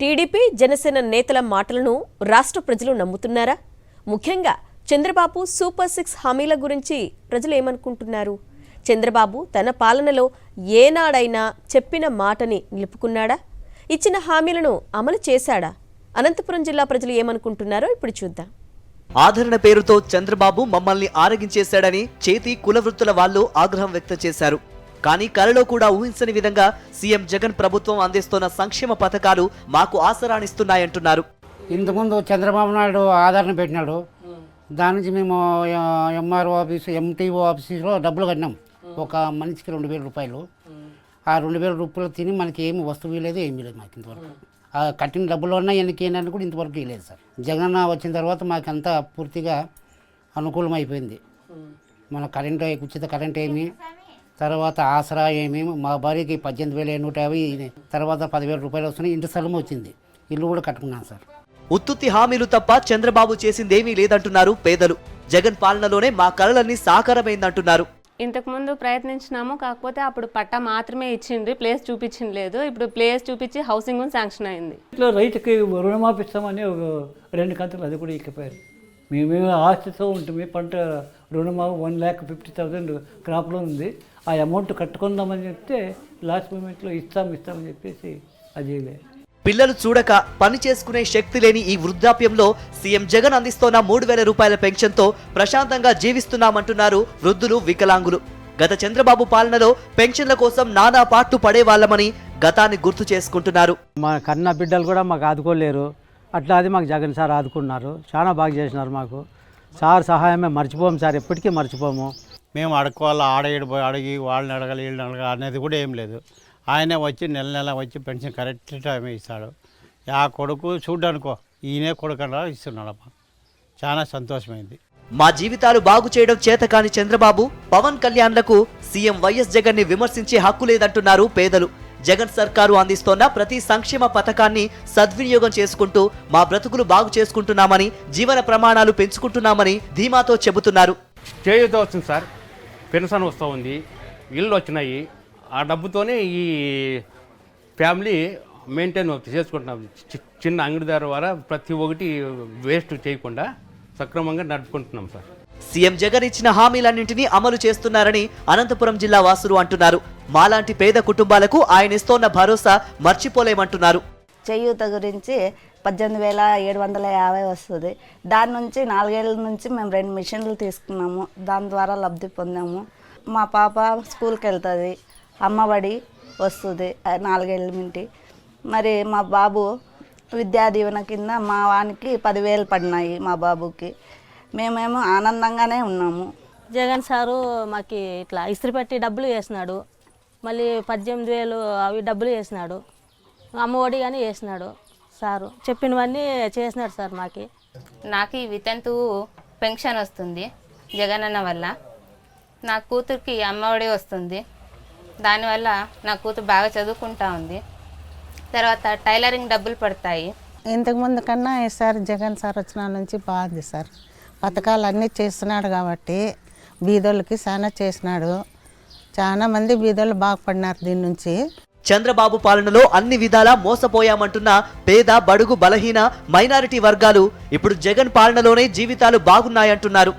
TDP Janasena నేతల మాటలను రాష్ట్ర ప్రజలు నమ్ముతున్నారా? ముఖ్యంగా చంద్రబాబు సూపర్ 6 హామీల గురించి ప్రజలు ఏమనుకుంటున్నారు? చంద్రబాబు తన పాలనలో ఏనాడైనా చెప్పిన మాటని నిలుపుకున్నాడా? ఇచ్చిన హామీలను అమలు చేశాడా? అనంతపురం జిల్లా ప్రజలు ఏమనుకుంటున్నారో ఇప్పుడు చూద్దాం. ఆదరణ పేరుతో చంద్రబాబు మమ్మల్ని ఆరగించేశాడని చేతి కులవృత్తుల వాళ్ళు ఆగ్రహం వ్యక్తం చేశారు. కానీ కలలో కూడా ఊహించని విధంగా సీఎం జగన్ ప్రభుత్వం అందిస్తున్న సంక్షేమ పథకాలు మాకు ఆసరానిస్తున్నాయంటున్నారు. ఇంతకుముందు చంద్రబాబు నాయుడు ఆదరణ పెట్టినాడు. దాని నుంచి మేము ఎంఆర్ఓ ఆఫీసు ఎంటీఓ ఆఫీసులో డబ్బులు కట్టినాం. ఒక మనిషికి 2,000 రూపాయలు. ఆ 2,000 రూపాయలు తిని మనకి ఏమి వస్తువు లేదు, ఏమీ లేదు మాకు ఇంతవరకు. ఆ కట్టిన డబ్బులు ఉన్నా ఎన్నికైనా కూడా ఇంతవరకు ఇవ్వలేదు సార్. జగన్ వచ్చిన తర్వాత మాకంతా పూర్తిగా అనుకూలం అయిపోయింది. మన కరెంటు ఉచిత కరెంట్ ఏమి, తర్వాత ఆసరా ఏమి, మా భార్యకి 18,150, తర్వాత 10,000 రూపాయలు వస్తున్నాయి. ఇంటి స్థలం వచ్చింది, ఇల్లు కూడా కట్టుకున్నాను సార్. ఉత్తుత్తి హామీలు తప్ప చంద్రబాబు చేసిందేమీ లేదంటున్నారు పేదలు. జగన్ పాలనలోనే మా కలలన్నీ సాకారమైందంటున్నారు. ఇంతకుముందు ప్రయత్నించినాము, కాకపోతే అప్పుడు పట్టా మాత్రమే ఇచ్చిండ్రి, ప్లేస్ చూపించింది లేదు. ఇప్పుడు ప్లేస్ చూపించి హౌసింగ్ శాంక్షన్ అయింది. ఇట్లా రైతుకి రుణమాపిస్తామని 2 కంతులు అది కూడా ఇక్కిపోయారు. మేము ఆస్తితో ఉంటుంది. పంట రుణమాఫీ 1,50,000 క్రాప్లో ఉంది. ఆ అమౌంట్ కట్టుకుందామని చెప్తే లాస్ట్ మూమెంట్లో ఇస్తామని చెప్పేసి అది లేదు. పిల్లలు చూడక పని చేసుకునే శక్తి లేని ఈ వృద్ధాప్యంలో సీఎం జగన్ అందిస్తోన్న 3,000 రూపాయల పెన్షన్తో ప్రశాంతంగా జీవిస్తున్నామంటున్నారు వృద్ధులు, వికలాంగులు. గత చంద్రబాబు పాలనలో పెన్షన్ల కోసం నానా పాట్లు పడేవాళ్లమని గతాన్ని గుర్తు చేసుకుంటున్నారు. మా కన్న బిడ్డలు కూడా మాకు ఆదుకోలేరు. అట్లా అది మాకు జగన్ సార్ ఆదుకున్నారు. చాలా బాగా చేసినారు మాకు. సార్ సహాయమే మర్చిపోము సార్, ఎప్పటికీ మర్చిపోము. మేము అడుక్కోవాలి, పోయి అడిగి వాళ్ళని అడగాలి, వీళ్ళని అడగాలి అనేది కూడా ఏం లేదు. ఆయనే వచ్చి నెల వచ్చి పెన్షన్ కరెక్ట్ టైమే ఇస్తాడు. ఆ కొడుకు చూడ్డానికో ఈయనే కొడుకన్నా ఇస్తున్నాడమ్మా. చాలా సంతోషమైంది. మా జీవితాలు బాగు చేయడం చేతకాని చంద్రబాబు, పవన్ కళ్యాణ్లకు సీఎం వైఎస్ జగన్ ని విమర్శించే హక్కు లేదంటున్నారు పేదలు. జగన్ సర్కారు అందిస్తోన్న ప్రతి సంక్షేమ పథకాన్ని సద్వినియోగం చేసుకుంటూ మా బ్రతుకులు బాగు చేసుకుంటున్నామని, జీవన ప్రమాణాలు పెంచుకుంటున్నామని ధీమాతో చెబుతున్నారు. చేయూత వస్తుంది సార్, పెన్షన్ వస్తూ ఉంది, ఇళ్ళు వచ్చినాయి. ఆ డబ్బుతోనే ఈ ఫ్యామిలీ మెయింటైన్ చేసుకుంటున్నాం. చిన్న అంగడిదారు ద్వారా ప్రతి ఒక్కటి వేస్ట్ చేయకుండా సక్రమంగా నడుపుకుంటున్నాం సార్. సీఎం జగన్ ఇచ్చిన హామీలన్నింటినీ అమలు చేస్తున్నారని అనంతపురం జిల్లా వాసులు అంటున్నారు. మాలాంటి పేద కుటుంబాలకు ఆయన ఇస్తోన్న భరోసా మర్చిపోలేమంటున్నారు. చేయూత గురించి 18,750 వస్తుంది. దాని నుంచి 4 ఏళ్ళ నుంచి మేము 2 మిషన్లు తీసుకున్నాము. దాని ద్వారా లబ్ధి పొందాము. మా పాప స్కూల్కి వెళ్తుంది, అమ్మఒడి వస్తుంది 4 ఏళ్ళ నుండి. మరి మా బాబు విద్యా దీవెన కింద మా వానికి 10,000 పడినాయి. మా బాబుకి మేమేమో ఆనందంగానే ఉన్నాము. జగన్ సారు మాకు ఇట్లా ఇస్త్రీ పెట్టి డబ్బులు వేసినాడు. మళ్ళీ 18,000 అవి డబ్బులు వేసినాడు. అమ్మఒడి కానీ వేసినాడు. సారు చెప్పినవన్నీ చేసినాడు సార్. నాకు ఈ వితంతు పెన్షన్ వస్తుంది జగన్ అన్న వల్ల. నా కూతురికి అమ్మఒడి వస్తుంది. దానివల్ల నా కూతురు బాగా చదువుకుంటా ఉంది. తర్వాత టైలరింగ్ డబ్బులు పడతాయి. ఇంతకుముందు కన్నా ఈసారి జగన్ సార్ వచ్చిన నుంచి బాగుంది సార్. పథకాలు అన్నీ చేస్తున్నాడు కాబట్టి బీదోళ్ళకి చాలా చేసినాడు. చాలా మంది బీదోళ్ళు బాగుపడినారు దీని నుంచి. చంద్రబాబు పాలనలో అన్ని విధాలా మోసపోయామంటున్న పేద, బడుగు, బలహీన, మైనారిటీ వర్గాలు ఇప్పుడు జగన్ పాలనలోనే జీవితాలు బాగున్నాయంటున్నారు.